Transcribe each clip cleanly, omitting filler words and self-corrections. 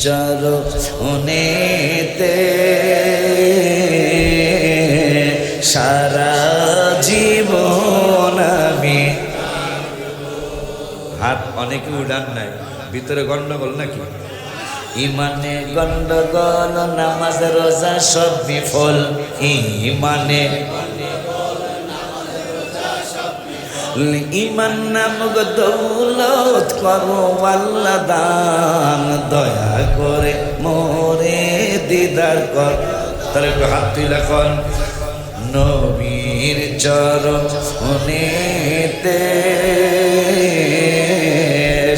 চরণেতে সারা জীবন আমি। হাত অনেকে উড়ান নাই, ভিতরে গন্ডগোল নাকি? ইমানে গন্ডগোল, নামাজ রোজা সব বিফল। ইমানে ইমান নামক দৌলত করো আল্লাহ দান, দয়া করে মোরে দিদার কর। তাহলে একটু হাত তুলে কর, নবীর চরণেতে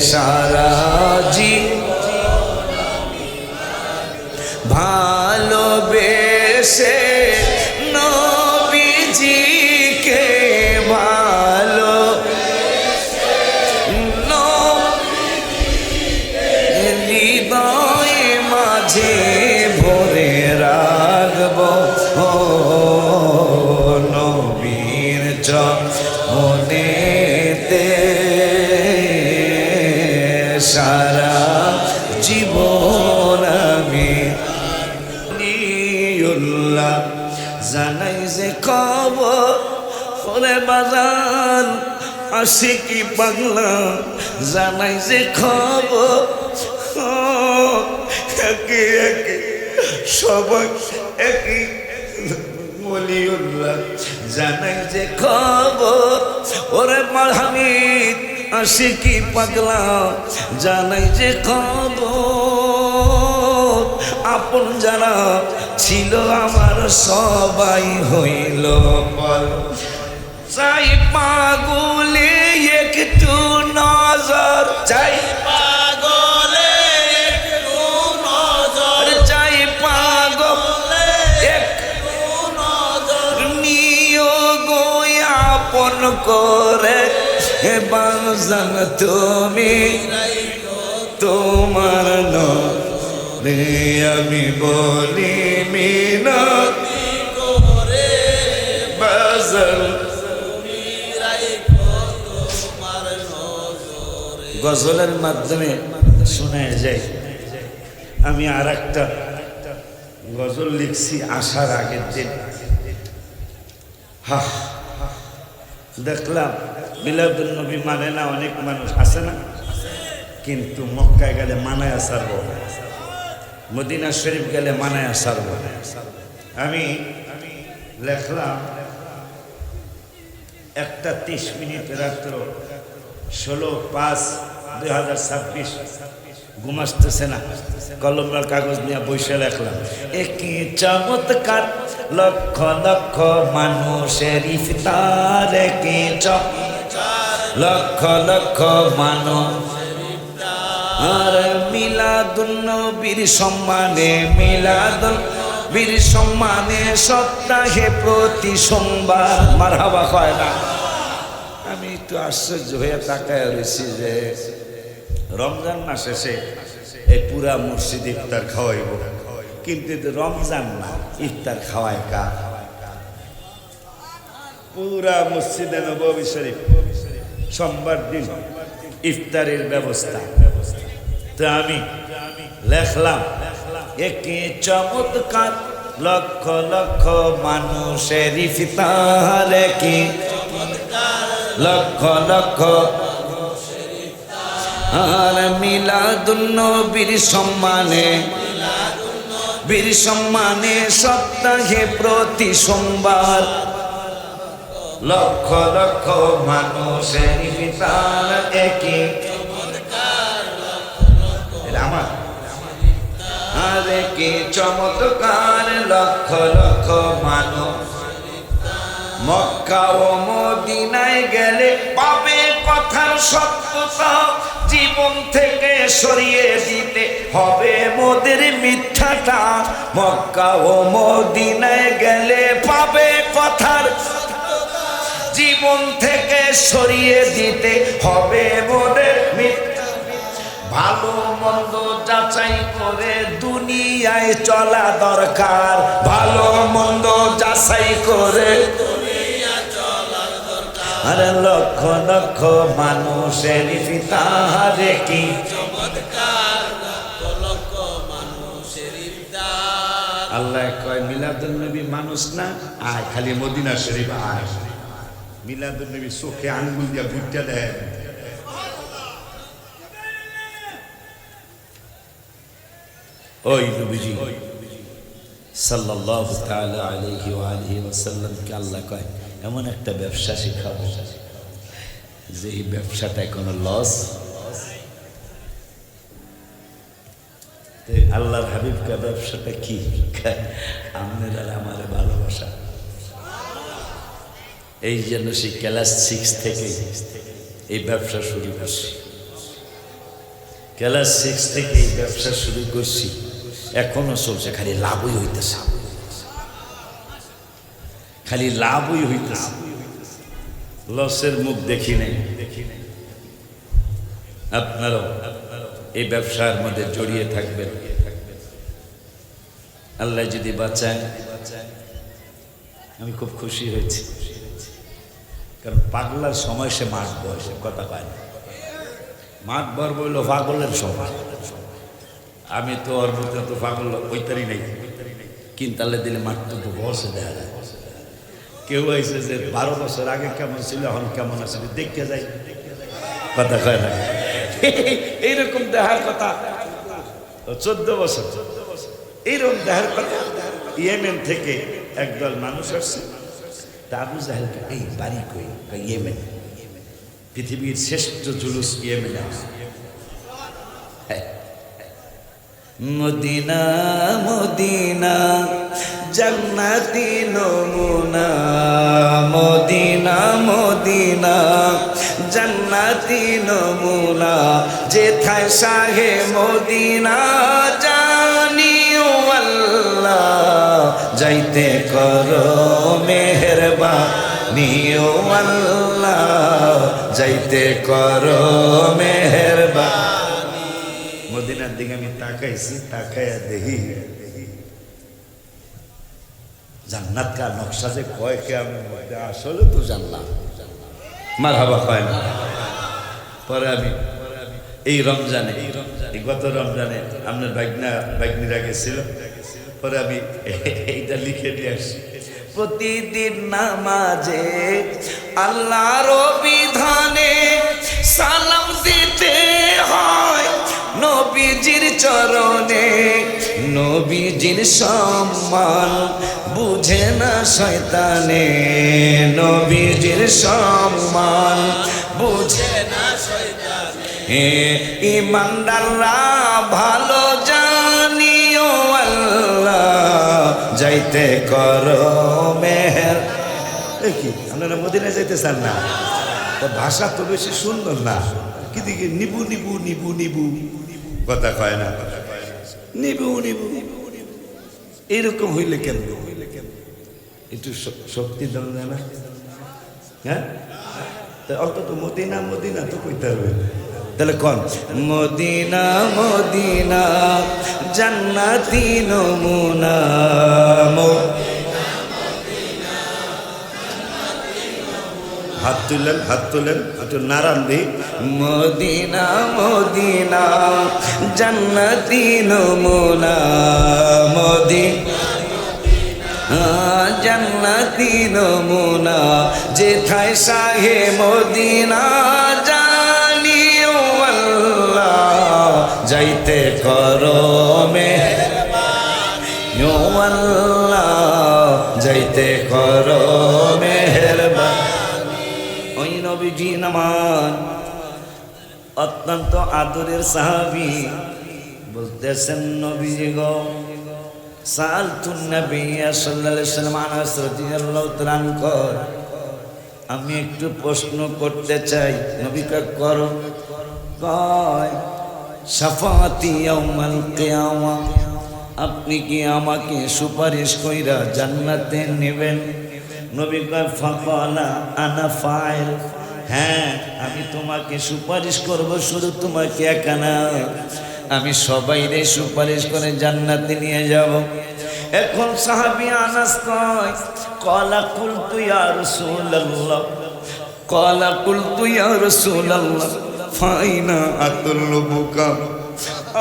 সারা ভালোবেসে নবীজিকে ভালো হৃদয় মাঝে ভরে রাখব, নবীর চরণেতে সারা জীবন আমি। জানাই যে খবর ওরে বাজান আশিকি পাগলা, জানাই যে খবর একে একে সবাই একই ওলিউল্লাহ। জানাই যে খবর ওরে মাহামিদ আশিকি পাগলা, জানাই যে খবর আপন যারা ছিল আমার সবাই হইল বল। চাই পাগলে একটু নজর, চাই পাগলে একটু নজর, চাই পাগলে একটু নজর, নিও গো আপন করে বাজান তুমি তোমার রে আমি বলি মিনতি করে বাজান। গজলের মাধ্যমে শোনা যায়। আমি আর একটা গজল লিখছি আসার আগের দিন। দেখলাম মিলাদুন নবী মানে না অনেক মানুষ আছে না, কিন্তু মক্কায় গেলে মানায় আসার বলে, মদিনা শরীফ গেলে মানায় আসার বলে। আমি লেখলাম 1:30 রাত্র 16/5/2026, ঘুমাসতেছে না, কলম আর কাগজ নিয়ে বসে লেখলাম। একই চমৎকার লক্ষ লক্ষ মানুষের ইফতার, একই লক্ষ লক্ষ মানুষ আর মিলাদুন নবীর সম্মানে, মিলাদুন নবীর সম্মানে সপ্তাহে প্রতি সোমবার মারহাবা হয় না। আমি একটু আশ্চর্য হয়ে তাকায় রয়েছি যে রমজান মাস শেষে এই পুরা মসজিদ ইফতার খাওয়াইব, কিন্তু রমজান না ইফতার খাওয়ায় কা? পুরা মসজিদে নববী শরীফ সোমবার দিন ইফতারের ব্যবস্থা। তো আমি লেখলাম একটি চমৎকার লক্ষ লক্ষ মানুষের ইফতার, কি লক্ষ লক্ষ আর মিলাদুন নবীর সম্মানে, বীর সম্মানে সপ্তাহে প্রতি সোমবার লক্ষ লক্ষ মানুষের ইফতার, একই আমার আর কি চমৎকার লক্ষ লক্ষ মানুষ। মক্কা ও মদিনায় গেলে পাবে কথার সত্যতা, জীবন থেকে সরিয়ে দিতে হবে মোদের মিথ্যাটা। মক্কা ও মদিনায় গেলে পাবে কথার, জীবন থেকে সরিয়ে দিতে হবে মোদের মিথ্যা। ভালো মন্দ যাচাই করে দুনিয়ায় চলা দরকার, ভালো মন্দ যাচাই করে আর লক্ষ লক্ষ মানুষের ইফতারে কি চমৎকার, লক্ষ লক্ষ আল্লাহ কয় মিলাদুন নবী মানুষ না, আয় খালি মদিনা শরীফ আয়। মিলাদুন নবী চোখে আঙ্গুল দিয়া ঘুরতে দেয়। ওই নবীজি সাল্লাল্লাহু তাআলা আলাইহি ওয়া আলিহি ওয়াসাল্লাম কে আল্লাহ কয় এমন একটা ব্যবসা শিখাবো যে এই ব্যবসাটায় কোনো লস। আল্লাহর হাবিব কা ব্যবসাটা কি? আপনার আর আমার ভালোবাসা। এই জন্য সে ক্লাস 6 থেকে এই ব্যবসা শুরু করছি। ক্লাস 6 থেকে এই ব্যবসা শুরু করছি, এখনো চলছে। খালি লাভই হইতেছে, খালি লাভই হইতেছে, লসের মুখ দেখি নাই। আপনারাও এই ব্যবসার মধ্যে জড়িয়ে থাকবেন। আল্লাহ যদি বাঁচায়, আমি খুব খুশি হয়েছি, কারণ পাগলার সময় সে মাঠ বয়সে কথা পায় না। মাঠ বর বলল পাগলের সময়। আমি তো ওর মধ্যে তো পাগল ওইটারই নেই, কিন্তু আল্লাহ দিলে মাঠ তো বসে দেখা যায়। কেউ আইসে যে 12 বছর আগে কেমন ছিল এখন কেমন আছে দেখতে যাই, কথা কয় না। এইরকম দেখার কথা 14 বছর এইরকম দেখার কথা। ইয়েমেন থেকে একদল মানুষ আসছে, আবু জাহেল এই বাড়ি কই? ইয়েমেন। পৃথিবীর শ্রেষ্ঠ জুলুস ইয়েমেনে আছে। মদিনা মদিনা জান্নাতি নমুনা, মদিনা মদিনা জান্নাতি নমুনা, যেথায় শাহে মদিনা জানিও আল্লাহ, যাইতে করো মেহেরবানি ও আল্লাহ, যাইতে করো মেহেরবানি। মদিনার দিকে আমি তাকাইছি, তাকাইয়া দেখি জান্নাত কা নকশা যে কয় কে আমি আসলে তো জানলাম মারহাবা কয় না। পরে আমি এই রমজানে, এই গত রমজানে আপনার বাইকনিরা গেছিল, পরে আমি এইটা লিখে দিয়ে আসছি। প্রতিদিন নামাজে আল্লাহর বিধানে সালাম দিতে হয় নবীজির চরণে, নবীজির সম্মান বুঝে না শয়তানে, নবীজির সম্মান বুঝে না শয়তানে। ইমানদাররা ভালো জানিও আল্লাহ, যাইতে করো মেহের। কি আপনারা মদিনায় যাইতে চান না? ভাষা তো বেশি সুন্দর না, কি দিকে নিবু নিবু নিবু নিবু কথা কয় না, নিবু নিবু এরকম হইলে কেন? একটু শক্তি দাও না, হ্যাঁ? অন্তত মদিনা মদিনা তো কইতে হবে। তাহলে কোন মদিনা মদিনা জান্নাতি নমুনা, হাত তুলেন, হাত তুলেন, একটু নারান দি। মদিনা মদিনা জান্নাতি নমুনা, মদিনা জান্নাতি নমুনা, যেথায় শাহে মদিনা জানিও আল্লাহ, যাইতে করো মেহেরবানি ও আল্লাহ, যাইতে করো মেহেরবানি। ওই নবীজি নামান অত্যন্ত আদরের সাহাবী বলতেছেন, নবীজি গো সালতুন নবী সাল্লাল্লাহু আলাইহি ওয়াসাল্লাম আনাস রাদিয়াল্লাহু তাআলা আনহু, আমি একটু প্রশ্ন করতে চাই। নবী কয় করো। কয় শাফাআতি ইয়াউমাল কিয়ামা, আপনি কি আমাকে সুপারিশ কইরা জান্নাতে নেবেন? নবী কয় ফাকালা আনা ফাইল, হ্যাঁ আমি তোমাকে সুপারিশ করব, শুধু তোমাকে একা না, আমি সবাইরে সুপারিশ করে জান্নাতে নিয়ে যাব। এখন সাহাবী আনাস কয় ক্বালা কুলতু ইয়া রাসূলুল্লাহ, ক্বালা কুলতু ইয়া রাসূলুল্লাহ ফাইনা আতুলুবুকা,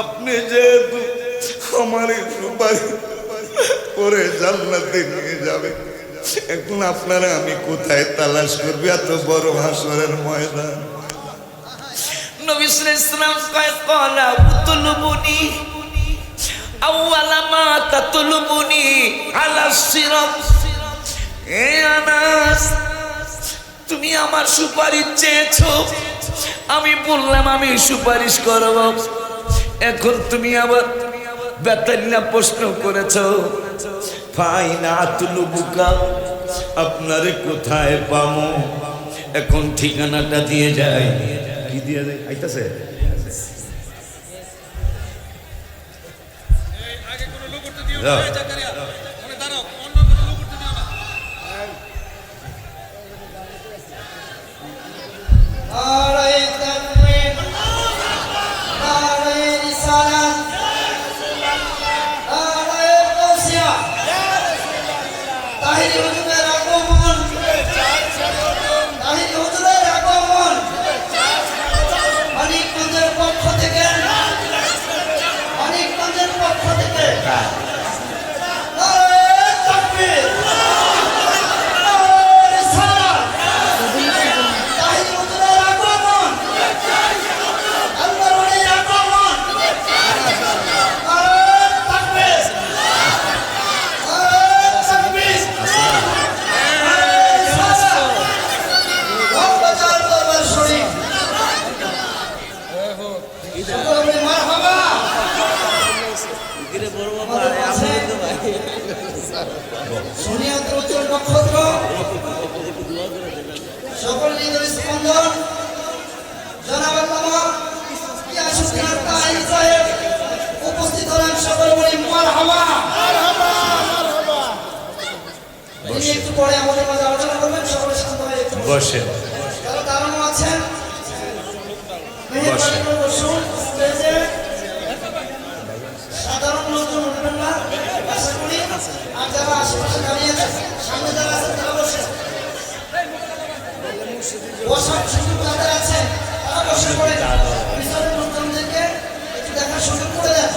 আপনি যে আমার সুপারিশ পরে জান্নাতে নিয়ে যাবে। এখন আপনারা আমি কোথায় তালাশ করবি এত বড় হাসরের ময়দান? নবী সাল্লাল্লাহু আলাইহি ওয়াসাল্লাম কয় ক্বালা উতলুবুনি আউয়ালা মা তাতলুবুনি আলা সিরাত। এ আনাস, তুমি আমার সুপারিশ চেয়েছো, আমি বললাম আমি সুপারিশ করব। এখন তুমি আবার বেতাল্লা প্রশ্ন করেছো, ফাইনা আতলুবুকা, আপনারে কোথায় পাবো? এখন ঠিকানাটা দিয়ে যায়। কি দিয়ে যায়? আইতাছে নক্ষত্র সকল হৃদয় স্পন্দন জনাব আল্লামা ইয়াসুদ্দিন তাই সাহেব উপস্থিত হলেন। সকল বলি মারহাবা মারহাবা। একটু পরে আমাদের মাঝে আলোচনা করবেন। সকলে শান্ত হয়ে একটু বসেন। যারা দাঁড়ানো আছেন বসেন। বসুন। স্টেজে সাধারণ লোকজন উঠবেন না, আশা করি। আর যারা আশেপাশে দাঁড়িয়ে আছেন, সামনে যারা আছেন তারা বসে, বসার সুযোগ যাদের আছে তারা বসে পড়ে। পিছনের লোকজনদেরকে একটু দেখার সুযোগ করে দেন।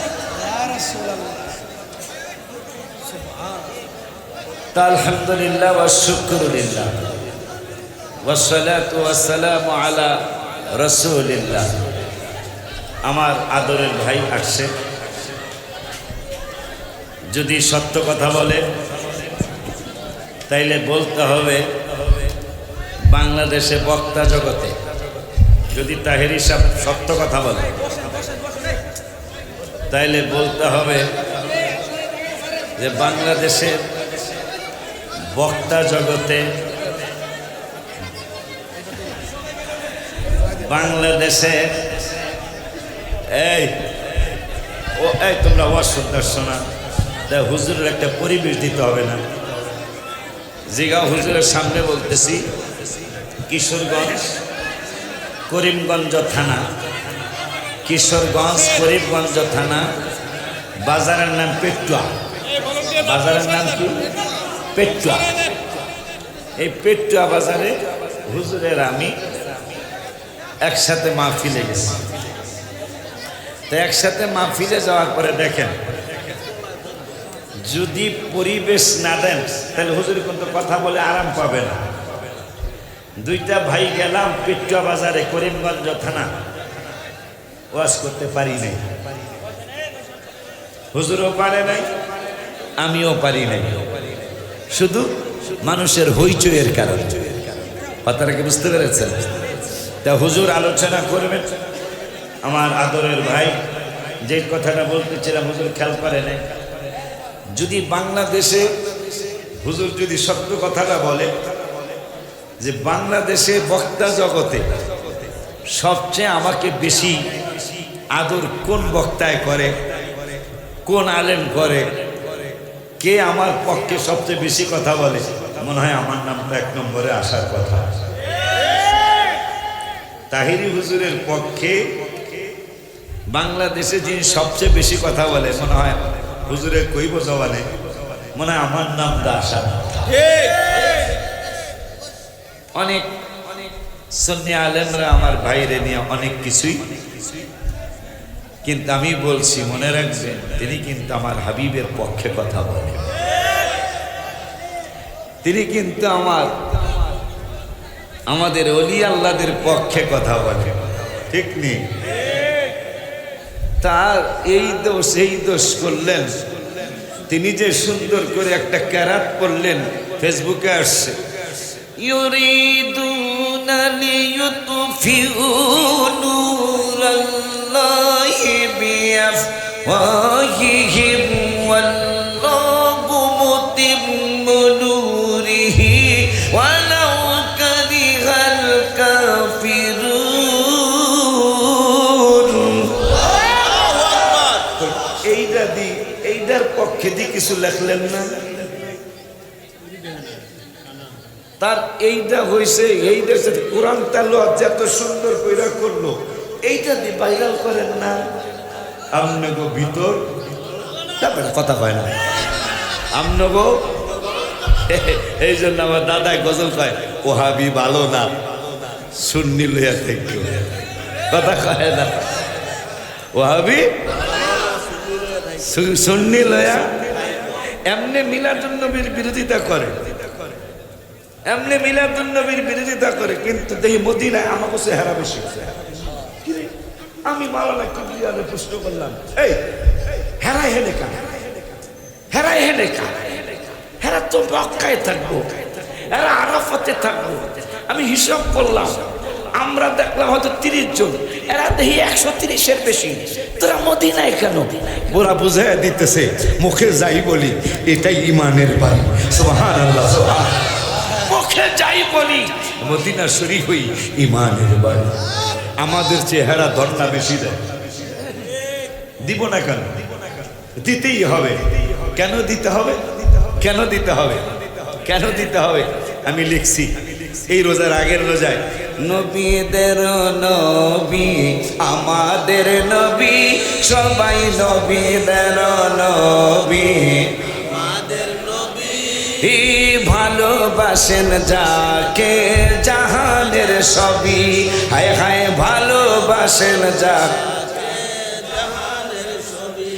আলহামদুলিল্লাহ ওয়া শুকরুলিল্লাহ ওয়াসসালাতু ওয়াসসালামু আলা রাসূলিল্লাহ। আমার আদরের ভাই আসছে, যদি সত্য কথা বলে তাইলে বলতে হবে বাংলাদেশে বক্তা জগতে, যদি তাহেরি সাহেব সত্য কথা বলে তাইলে বলতে হবে যে বাংলাদেশের বক্তা জগতে, বাংলাদেশে এই তোমরা ওয়াজ শুনতে আসছো না, তা হুজুরের একটা পরিবেশ দিতে হবে না? জিগা হুজুরের সামনে বলতেছি, কিশোরগঞ্জ করিমগঞ্জ থানা, কিশোরগঞ্জ করিমগঞ্জ থানা, বাজারের নাম পেটুয়া। বাজারের নাম কি? পেটুয়া। এই পেটুয়া বাজারে হুজুরের আমি একসাথে মাহফিলে গেছি। তো একসাথে মাহফিলে যাওয়ার পরে দেখেন, যদি পরিবেশ না দেন তাহলে হুজুর কিন্তু কথা বলে আরাম পাবে না। দুইটা ভাই গেলাম পেটুয়া বাজারে, করিমগঞ্জ থানা, ওয়াজ করতে পারি নাই। হুজুরও পারে নাই, আমিও পারি নাই, শুধু মানুষের হইচইয়ের কারণে। কথাটা কি বুঝতে পেরেছেন? তা হুজুর আলোচনা করবেন। আমার আদরের ভাই যে কথাটা বলতেছিলাম, হুজুর খেয়াল করে নাই। যদি বাংলাদেশে হুজুর যদি সত্য কথাটা বলে যে বাংলাদেশে বক্তা জগতে সবচেয়ে আমাকে বেশি আদর কোন বক্তায় করে, কোন আলেম করে, কে আমার পক্ষে সবচেয়ে বেশি কথা বলে, মনে হয় আমার নামটা 1 নম্বরে আসার কথা। তাহিরি হুজুরের পক্ষে বাংলাদেশে যিনি সবচেয়ে বেশি কথা বলে, মনে হয় হুজুরের কইব জবানে, মনে হয় আমার নামটা আসা। অনেক সুন্নি আলেমরা আমার ভাইরে নিয়ে অনেক কিছুই কিন্তু আমি বলছি মনে রাখবেন, তিনি কিন্তু আমার হাবিবের পক্ষে কথা বলেন, তিনি কিন্তু আমাদের ওলি আল্লাহদের পক্ষে কথা বলেন, ঠিক নেই? তার এই দোষ করলেন, তিনি যে সুন্দর করে একটা ক্যারাত পড়লেন, ফেসবুকে আসছে, ইউরিদুনা লিয়ুতফিউ নূরাল্লাহি বিআফওয়াহিহিম ওয়াল্লাহু মুতিম্মু নূরিহি ওয়ালাউ কারিহাল কাফিরুন। এইটার পক্ষে দিয়ে কিছু লেখলেন না? তার এইটা হয়েছে, এইটা কোরআন তালাওয়াত যত সুন্দর কইরা করলো, এইটা দিয়ে ভাইরাল করেন না? আমনগো ভিতর তারপরে কথা কয় না আমনগো। এই জন্য আমার দাদাই গজল কয়, ওহাবি ভালো না, সুন্নি লইয়া থেকে কথা কয় না, ওহাবি সুন্নি লয়া। এমনি মিলাদুন নবীর বিরোধিতা করে, এমনি মিলাদুন নবীর বিরোধিতা করে, কিন্তু দেখি মদিনায় আমার কাছে হেরা বেশি। আমি মাওলানা কিবরিয়ারে প্রশ্ন করলাম, এই হেরাই হেনে কান, হেরাই হেনে কান, হেরা তো মক্কায় থাকবো, এরা আরাফাতে থাকবো। আমি হিসাব করলাম, আমরা দেখলাম হয়তো 30 জন, এরা দেখি 130-এর বেশি। তোরা মদিনায় কেন? ওরা বুঝাই দিতেছে, মুখে যাই বলি এটাই ইমানের বাড়ি। সুবহানাল্লাহ, মুখে যাই বলি মদিনা শরীফ হই ইমানের বাড়ি। আমাদের চেহারা ধর্ণা বেশি দেয়, দিব না কেন? দিতেই হবে। কেন দিতে হবে? কেন দিতে হবে? কেন দিতে হবে? আমি লিখছি এই রোজার আগের রোজায়, নবীদের নবী আমাদের নবী, সবাই নবীদের নবী, আমাদের নবী ভালোবাসেন যাকে জাহানের সবই। হায় হায় ভালোবাসেন যাকে জাহানের সবই।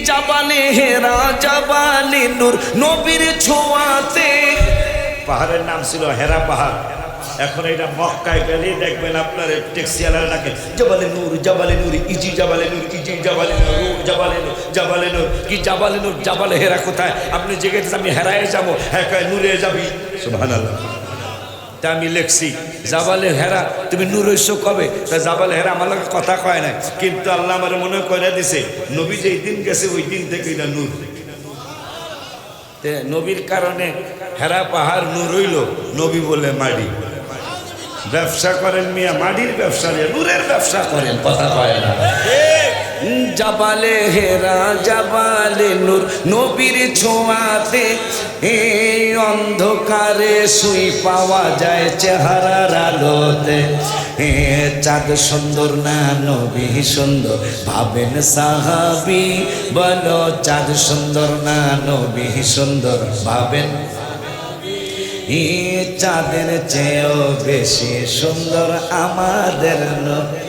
জাবালে হেরা জাবালে নূর নবীর ছোঁয়াতে। পাহাড়ের নাম ছিল হেরা পাহাড়, এখন এটা মক্কায় গেলে দেখবেন আপনার ট্যাক্সিওয়ালারা ডাকে জাবালে নূর, জাবালে নূর, ইজি জাবালে নূর, ইজি জাবালে নূর, জাবালে নূর, জাবালে নূর। কি জাবালে নূর? জাবালে হেরা কোথায়? আপনি জেগেছেন আমি হেরায় যাবো, হ্যাঁ কয় নূরে যাবি। সুবহানাল্লাহ। তা আমি লিখছি জাবালে হেরা, তুমি নূর হইছো কবে? তা জাবালে হেরা আমার লোক কথা কয় না, কিন্তু আল্লাহ আমার মনে করে দিছে, নবী যেই দিন গেছে ওই দিন থেকে এটা নূর। নবীর কারণে হেরা পাহাড় নূর হইল, নবী বলে মাটি। ব্যবসা করেন মিয়া, মাটির ব্যবসা নিয়ে নূরের ব্যবসা করেন, কথা কয় না। জাবালে হেরা জাবালে নূর নবীর ছোঁয়াতে, এই অন্ধকারে সুই পাওয়া যায় চেহারার আলোতে। চাঁদ সুন্দর না নবী সুন্দর, ভাবেন সাহাবী, বলো চাঁদ সুন্দর না নবী সুন্দর, ভাবেন চাঁদের চেয়েও বেশি সুন্দর আমাদের নবী,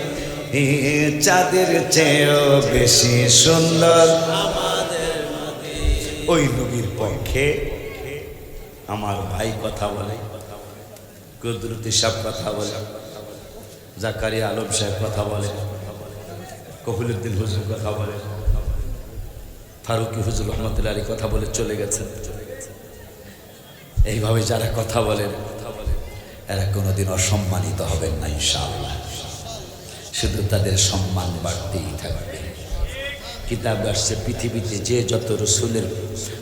চাঁদের চেয়েও বেশি সুন্দর আমাদের নবী। ওই নবীর পক্ষে আমার ভাই কথা বলে, কুদরতি সাহেব কথা বলে, জাকারিয়া আলম সাহেব কথা বলে, কফিলউদ্দিন হুজুর কথা বলে, ফারুকি হুজুর রহমতুল্লাহ আলী কথা বলে চলে গেছেন। এইভাবে যারা কথা বলেন এরা কোনোদিন অসম্মানিত হবেন না ইনশাআল্লাহ, শুধু তাদের সম্মান বাড়তেই থাকবে। কিতাব আসছে পৃথিবীতে যে যত রসুলের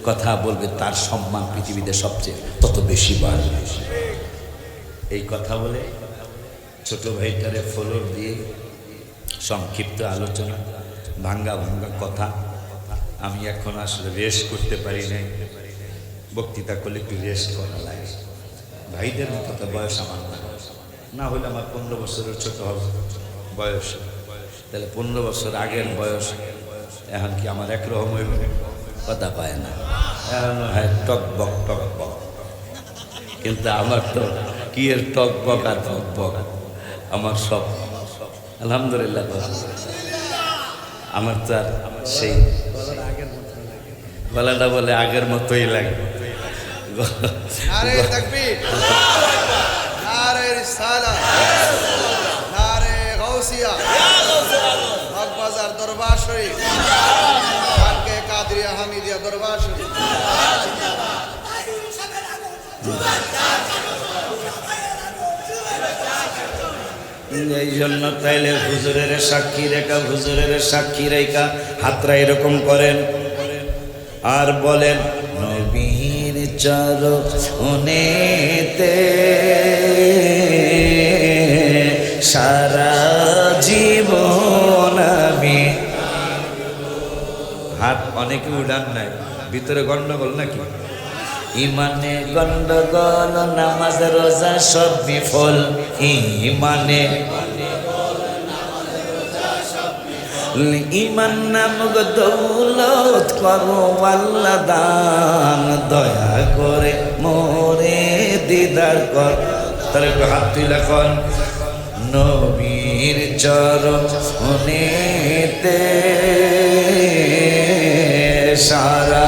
কথা বলবে তার সম্মান পৃথিবীতে সবচেয়ে তত বেশি বাড়বে। এই কথা বলে ছোট ভাইটারে ফলোর দিয়ে সংক্ষিপ্ত আলোচনা, ভাঙ্গা ভাঙ্গা কথা আমি এখন আসলে রেস্ট করতে পারি নাই। বক্তৃতা করলে একটু রেস্ট করা লাগে। ভাইদের মতো তো বয়স আমার না হলে আমার 15 বছরের ছোট হবে বয়স, তাহলে 15 বছর আগের বয়স এখন কি আমার একরকম হইব? কথা পায় না, এখন হয় টক বক, কিন্তু আমার তো কি এর টক বক আর আমার সব আলহামদুলিল্লাহ। আমার তো আর সেই গলাটা বলে আগের মতোই লাগে। নারে তাকবীর, নারে রিসালাত, নারে গাউসিয়া, বাগবাজার দরবার শরীফ, খানকে কাদরিয়া হামিদিয়া দরবার শরীফ। এই জন্য তাইলে হুজুরের সাক্ষী রেখা, হুজুরের সাক্ষী রেখা হাতরা এরকম করেন আর বলেন নবীর চরণেতে সারা জীবন আমি। হাত অনেকে উড়ান নাই, ভিতরে গন্ডগোল নাকি? ইমানে গন্ডগোল, নামাজ রোজা সব বিফল। ইমানে ইমান নামক দৌলত করো আল্লাহ দান, দয়া করে মোরে দিদার কর। তাহলে একটু হাত তুলে কন নবীর চরণেতে সারা